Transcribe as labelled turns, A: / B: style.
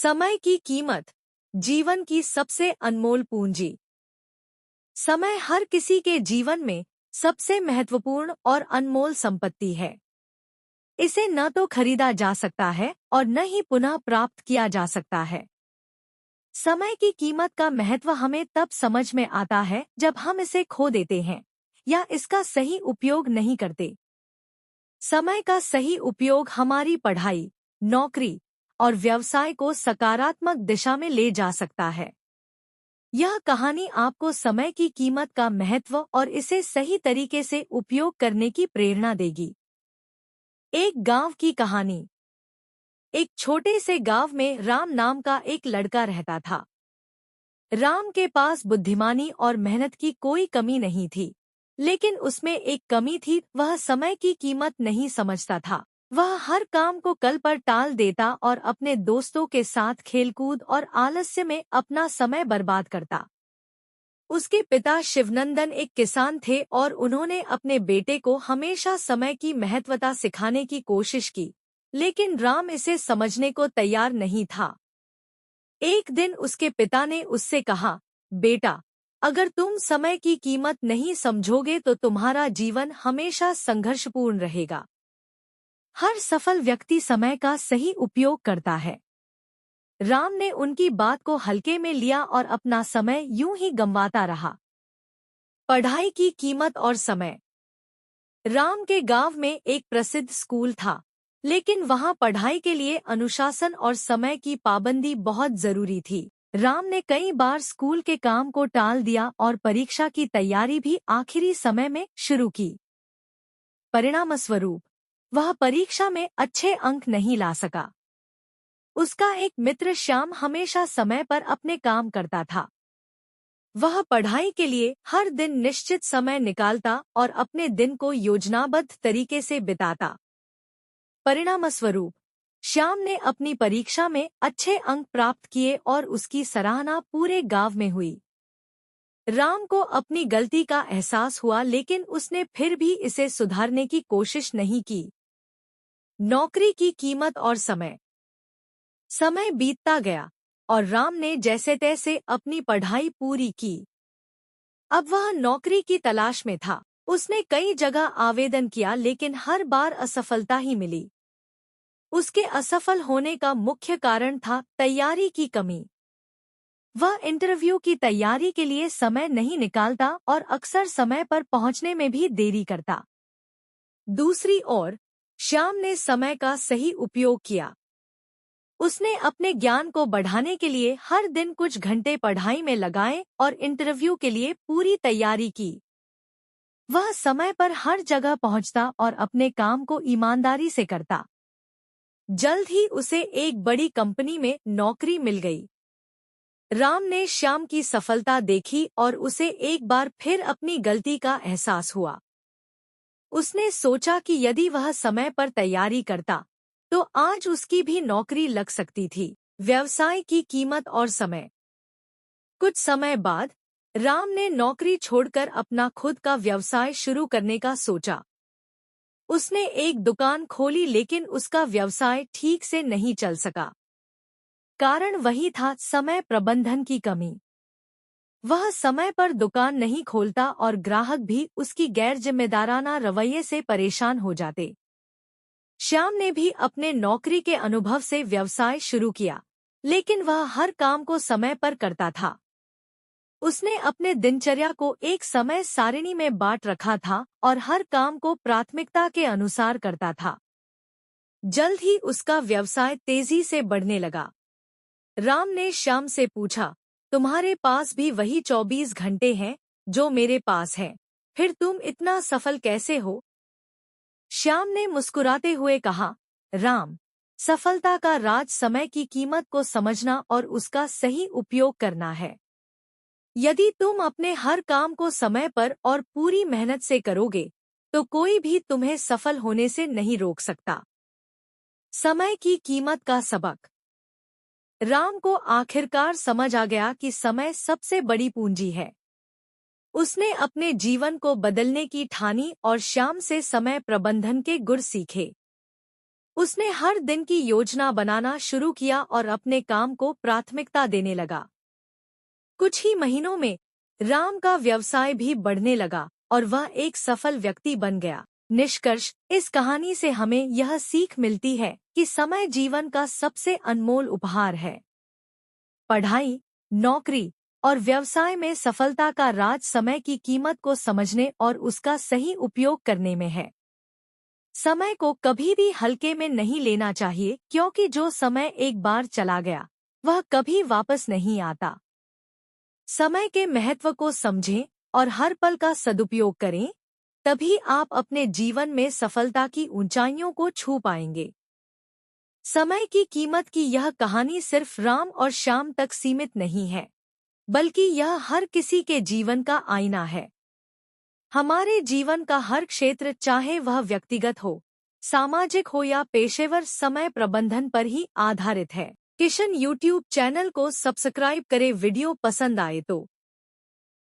A: समय की कीमत जीवन की सबसे अनमोल पूंजी। समय हर किसी के जीवन में सबसे महत्वपूर्ण और अनमोल संपत्ति है। इसे न तो खरीदा जा सकता है और न ही पुनः प्राप्त किया जा सकता है। समय की कीमत का महत्व हमें तब समझ में आता है जब हम इसे खो देते हैं या इसका सही उपयोग नहीं करते। समय का सही उपयोग हमारी पढ़ाई, नौकरी और व्यवसाय को सकारात्मक दिशा में ले जा सकता है। यह कहानी आपको समय की कीमत का महत्व और इसे सही तरीके से उपयोग करने की प्रेरणा देगी। एक गांव की कहानी। एक छोटे से गांव में राम नाम का एक लड़का रहता था। राम के पास बुद्धिमानी और मेहनत की कोई कमी नहीं थी, लेकिन उसमें एक कमी थी, वह समय की कीमत नहीं समझता था। वह हर काम को कल पर टाल देता और अपने दोस्तों के साथ खेलकूद और आलस्य में अपना समय बर्बाद करता। उसके पिता शिवनंदन एक किसान थे और उन्होंने अपने बेटे को हमेशा समय की महत्वता सिखाने की कोशिश की, लेकिन राम इसे समझने को तैयार नहीं था। एक दिन उसके पिता ने उससे कहा, बेटा, अगर तुम समय की कीमत नहीं समझोगे तो तुम्हारा जीवन हमेशा संघर्षपूर्ण रहेगा। हर सफल व्यक्ति समय का सही उपयोग करता है। राम ने उनकी बात को हल्के में लिया और अपना समय यूं ही गंवाता रहा। पढ़ाई की कीमत और समय। राम के गांव में एक प्रसिद्ध स्कूल था, लेकिन वहां पढ़ाई के लिए अनुशासन और समय की पाबंदी बहुत जरूरी थी। राम ने कई बार स्कूल के काम को टाल दिया और परीक्षा की तैयारी भी आखिरी समय में शुरू की। परिणामस्वरूप वह परीक्षा में अच्छे अंक नहीं ला सका। उसका एक मित्र श्याम हमेशा समय पर अपने काम करता था। वह पढ़ाई के लिए हर दिन निश्चित समय निकालता और अपने दिन को योजनाबद्ध तरीके से बिताता। परिणामस्वरूप श्याम ने अपनी परीक्षा में अच्छे अंक प्राप्त किए और उसकी सराहना पूरे गांव में हुई। राम को अपनी गलती का एहसास हुआ, लेकिन उसने फिर भी इसे सुधारने की कोशिश नहीं की। नौकरी की कीमत और समय। समय बीतता गया और राम ने जैसे तैसे अपनी पढ़ाई पूरी की। अब वह नौकरी की तलाश में था। उसने कई जगह आवेदन किया, लेकिन हर बार असफलता ही मिली। उसके असफल होने का मुख्य कारण था तैयारी की कमी। वह इंटरव्यू की तैयारी के लिए समय नहीं निकालता और अक्सर समय पर पहुंचने में भी देरी करता। दूसरी ओर श्याम ने समय का सही उपयोग किया। उसने अपने ज्ञान को बढ़ाने के लिए हर दिन कुछ घंटे पढ़ाई में लगाए और इंटरव्यू के लिए पूरी तैयारी की। वह समय पर हर जगह पहुंचता और अपने काम को ईमानदारी से करता। जल्द ही उसे एक बड़ी कंपनी में नौकरी मिल गई। राम ने श्याम की सफलता देखी और उसे एक बार फिर अपनी गलती का एहसास हुआ। उसने सोचा कि यदि वह समय पर तैयारी करता तो आज उसकी भी नौकरी लग सकती थी। व्यवसाय की कीमत और समय। कुछ समय बाद राम ने नौकरी छोड़कर अपना खुद का व्यवसाय शुरू करने का सोचा। उसने एक दुकान खोली, लेकिन उसका व्यवसाय ठीक से नहीं चल सका। कारण वही था, समय प्रबंधन की कमी। वह समय पर दुकान नहीं खोलता और ग्राहक भी उसकी गैर जिम्मेदाराना रवैये से परेशान हो जाते। श्याम ने भी अपने नौकरी के अनुभव से व्यवसाय शुरू किया, लेकिन वह हर काम को समय पर करता था। उसने अपने दिनचर्या को एक समय सारिणी में बांट रखा था और हर काम को प्राथमिकता के अनुसार करता था। जल्द ही उसका व्यवसाय तेजी से बढ़ने लगा। राम ने श्याम से पूछा, तुम्हारे पास भी वही 24 घंटे हैं जो मेरे पास है, फिर तुम इतना सफल कैसे हो? श्याम ने मुस्कुराते हुए कहा, राम, सफलता का राज समय की कीमत को समझना और उसका सही उपयोग करना है। यदि तुम अपने हर काम को समय पर और पूरी मेहनत से करोगे तो कोई भी तुम्हें सफल होने से नहीं रोक सकता। समय की कीमत का सबक। राम को आखिरकार समझ आ गया कि समय सबसे बड़ी पूंजी है। उसने अपने जीवन को बदलने की ठानी और श्याम से समय प्रबंधन के गुर सीखे। उसने हर दिन की योजना बनाना शुरू किया और अपने काम को प्राथमिकता देने लगा। कुछ ही महीनों में राम का व्यवसाय भी बढ़ने लगा और वह एक सफल व्यक्ति बन गया। निष्कर्ष, इस कहानी से हमें यह सीख मिलती है कि समय जीवन का सबसे अनमोल उपहार है। पढ़ाई, नौकरी और व्यवसाय में सफलता का राज समय की कीमत को समझने और उसका सही उपयोग करने में है। समय को कभी भी हल्के में नहीं लेना चाहिए, क्योंकि जो समय एक बार चला गया वह कभी वापस नहीं आता। समय के महत्व को समझें और हर पल का सदुपयोग करें, तभी आप अपने जीवन में सफलता की ऊंचाइयों को छू पाएंगे। समय की कीमत की यह कहानी सिर्फ राम और श्याम तक सीमित नहीं है, बल्कि यह हर किसी के जीवन का आईना है। हमारे जीवन का हर क्षेत्र, चाहे वह व्यक्तिगत हो, सामाजिक हो या पेशेवर, समय प्रबंधन पर ही आधारित है। किशन यूट्यूब चैनल को सब्सक्राइब करें। वीडियो पसंद आए तो